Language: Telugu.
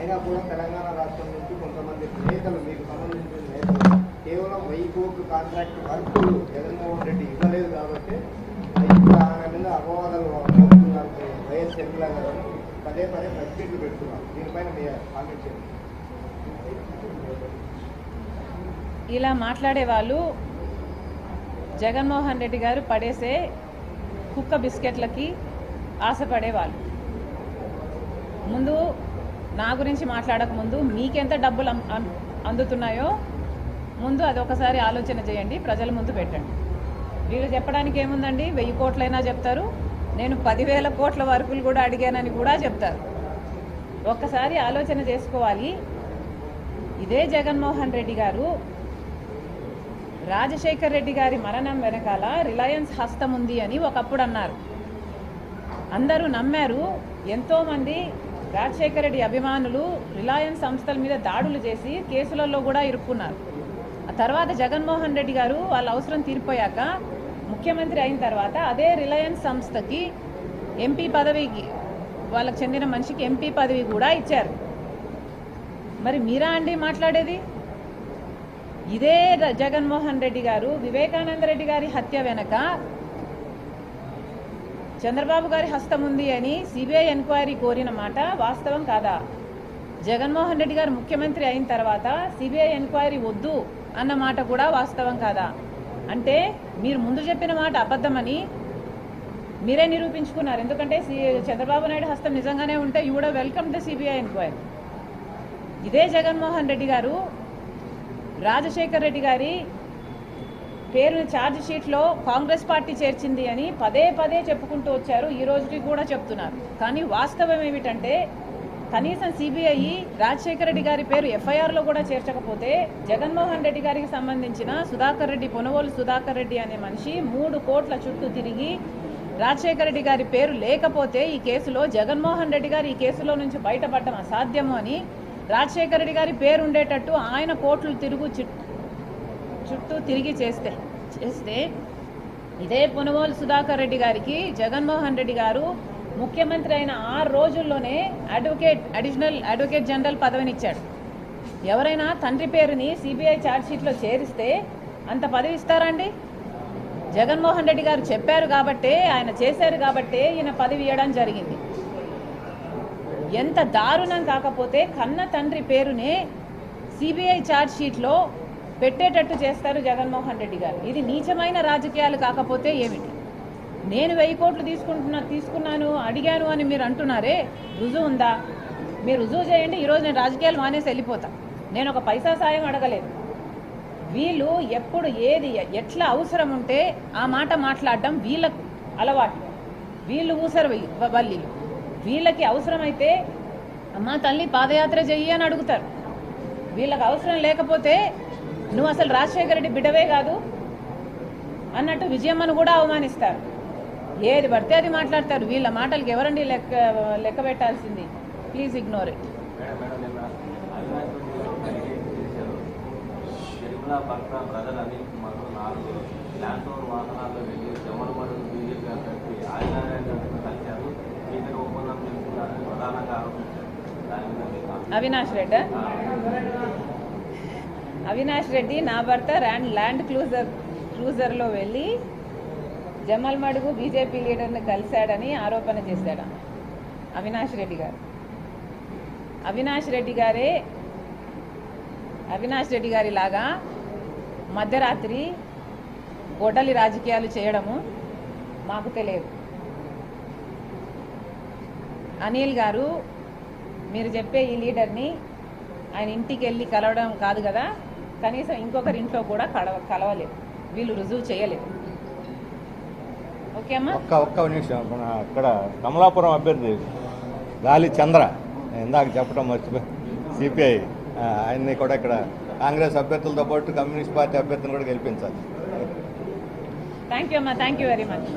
అయినా కూడా తెలంగాణ రాష్ట్రం నుంచి కొంతమంది నేతలు, మీకు సంబంధించిన నేతలు కేవలం 1000 కోట్ల కాంట్రాక్ట్ వర్కులు జగన్మోహన్ రెడ్డి ఇవ్వలేదు కాబట్టి ఇప్పుడు ఆయన మీద అపవాదాలు మోపుతున్నారు. వైఎస్ ఎమ్మెల్యే గారు పదే ప్రెస్ మీట్లు పెడుతున్నారు. దీనిపైన మీ కామెంట్ చేయండి. ఇలా మాట్లాడే వాళ్ళు జగన్మోహన్ రెడ్డి గారు పడేసే కుక్క బిస్కెట్లకి ఆశపడేవాళ్ళు. ముందు నా గురించి మాట్లాడకముందు మీకెంత డబ్బులు అందుతున్నాయో ముందు అదొకసారి ఆలోచన చేయండి, ప్రజల ముందు పెట్టండి. వీళ్ళు చెప్పడానికి ఏముందండి, 1000 కోట్లైనా చెప్తారు, నేను 10,000 కోట్ల వరకులు కూడా అడిగానని కూడా చెప్తారు. ఒక్కసారి ఆలోచన చేసుకోవాలి. ఇదే జగన్మోహన్ రెడ్డి గారు రాజశేఖర్ రెడ్డి గారి మరణం వెనకాల రిలయన్స్ హస్తం ఉంది అని ఒకప్పుడు అన్నారు. అందరూ నమ్మారు. ఎంతోమంది రాజశేఖర రెడ్డి అభిమానులు రిలయన్స్ సంస్థల మీద దాడులు చేసి కేసులలో కూడా ఇరుక్కున్నారు. ఆ తర్వాత జగన్మోహన్ రెడ్డి గారు వాళ్ళ అవసరం తీరిపోయాక ముఖ్యమంత్రి అయిన తర్వాత అదే రిలయన్స్ సంస్థకి ఎంపీ పదవికి, వాళ్ళకి చెందిన మనిషికి ఎంపీ పదవి కూడా ఇచ్చారు. మరి మీరా అండి మాట్లాడేది? ఇదే జగన్మోహన్ రెడ్డి గారు వివేకానంద రెడ్డి గారి హత్య వెనక చంద్రబాబు గారి హస్తం ఉంది అని సిబిఐ ఎంక్వైరీ కోరిన మాట వాస్తవం కాదా? జగన్మోహన్ రెడ్డి గారు ముఖ్యమంత్రి అయిన తర్వాత సిబిఐ ఎంక్వైరీ వద్దు అన్న మాట కూడా వాస్తవం కాదా? అంటే మీరు ముందు చెప్పిన మాట అబద్ధమని మీరే నిరూపించుకున్నారు. ఎందుకంటే చంద్రబాబు నాయుడు హస్తం నిజంగానే ఉంటే you would welcome the CBI enquiry. ఇదే జగన్మోహన్ రెడ్డి గారు రాజశేఖర్ రెడ్డి గారి పేరుని ఛార్జ్ షీట్లో కాంగ్రెస్ పార్టీ చేర్చింది అని పదే పదే చెప్పుకుంటూ వచ్చారు. ఈ రోజుకి కూడా చెప్తున్నారు. కానీ వాస్తవం ఏమిటంటే కనీసం సిబిఐ రాజశేఖర రెడ్డి గారి పేరు ఎఫ్ఐఆర్లో కూడా చేర్చకపోతే జగన్మోహన్ రెడ్డి గారికి సంబంధించిన సుధాకర్ రెడ్డి, పొనవోలు సుధాకర్ రెడ్డి అనే మనిషి 3 కోట్ల చుట్టూ తిరిగి రాజశేఖర రెడ్డి గారి పేరు లేకపోతే ఈ కేసులో జగన్మోహన్ రెడ్డి గారు ఈ కేసులో నుంచి బయటపడడం అసాధ్యము అని రాజశేఖర రెడ్డి గారి పేరు ఉండేటట్టు ఆయన కోట్లు చుట్టూ తిరిగి చేస్తే ఇదే పొనవోలు సుధాకర్ రెడ్డి గారికి జగన్మోహన్ రెడ్డి గారు ముఖ్యమంత్రి అయిన 6 రోజుల్లోనే అడిషనల్ అడ్వకేట్ జనరల్ పదవినిచ్చాడు. ఎవరైనా తండ్రి పేరుని సిబిఐ ఛార్జ్షీట్లో చేరిస్తే అంత పదవి ఇస్తారండి? జగన్మోహన్ రెడ్డి గారు చెప్పారు కాబట్టే, ఆయన చేశారు కాబట్టే ఈయన పదవి ఇవ్వడం జరిగింది. ఎంత దారుణం కాకపోతే కన్న తండ్రి పేరునే సిబిఐ ఛార్జ్షీట్లో పెట్టేటట్టు చేస్తారు జగన్మోహన్ రెడ్డి గారు. ఇది నీచమైన రాజకీయాలు కాకపోతే ఏమిటి? నేను 1000 కోట్లు తీసుకున్నాను అడిగాను అని మీరు అంటున్నారే, రుజువు ఉందా? మీరు రుజువు చేయండి. ఈరోజు నేను రాజకీయాలు మానేసి వెళ్ళిపోతా. నేను ఒక పైసా సాయం అడగలేదు. వీళ్ళు ఎప్పుడు ఏది ఎట్లా అవసరం ఉంటే ఆ మాట మాట్లాడడం వీళ్ళ అలవాటు. వీళ్ళు ఊసరు వల్లీలు. వీళ్ళకి అవసరమైతే అమ్మ తల్లి పాదయాత్ర చెయ్యి అని అడుగుతారు. వీళ్ళకి అవసరం లేకపోతే నువ్వు అసలు రాజశేఖర రెడ్డి బిడ్డవే కాదు అన్నట్టు విజయమ్మను కూడా అవమానిస్తారు. ఏది పడితే అది మాట్లాడతారు. వీళ్ళ మాటలకి ఎవరండి లెక్క పెట్టాల్సింది? Please ignore it. Avinash Reddy నా భర్త ల్యాండ్ క్రూజర్లో వెళ్ళి జమ్మల్ మడుగు బీజేపీ లీడర్ని కలిశాడని ఆరోపణ చేశాడు అవినాష్ రెడ్డి గారు. అవినాష్ రెడ్డి గారి లాగా మధ్యరాత్రి గొడ్డలి రాజకీయాలు చేయడము మాకు తెలియదు. అనిల్ గారు, మీరు చెప్పే ఈ లీడర్ని ఆయన ఇంటికి వెళ్ళి కలవడం కాదు కదా, కనీసం ఇంకొకరి ఇంట్లో కూడా కలవలేదు. వీళ్ళు రుజువు చేయలేదు. ఓకే అమ్మా. ఒక్క నిమిషం. అక్కడ కమలాపురం అభ్యర్థి గాలి చంద్ర ఇందాక చెప్పడం మర్చిపోయి సిపిఐ ఆయన్ని కూడా ఇక్కడ కాంగ్రెస్ అభ్యర్థులతో పాటు కమ్యూనిస్ట్ పార్టీ అభ్యర్థిని కూడా గెలిపించాలి. థ్యాంక్ యూ అమ్మా. Thank you very much.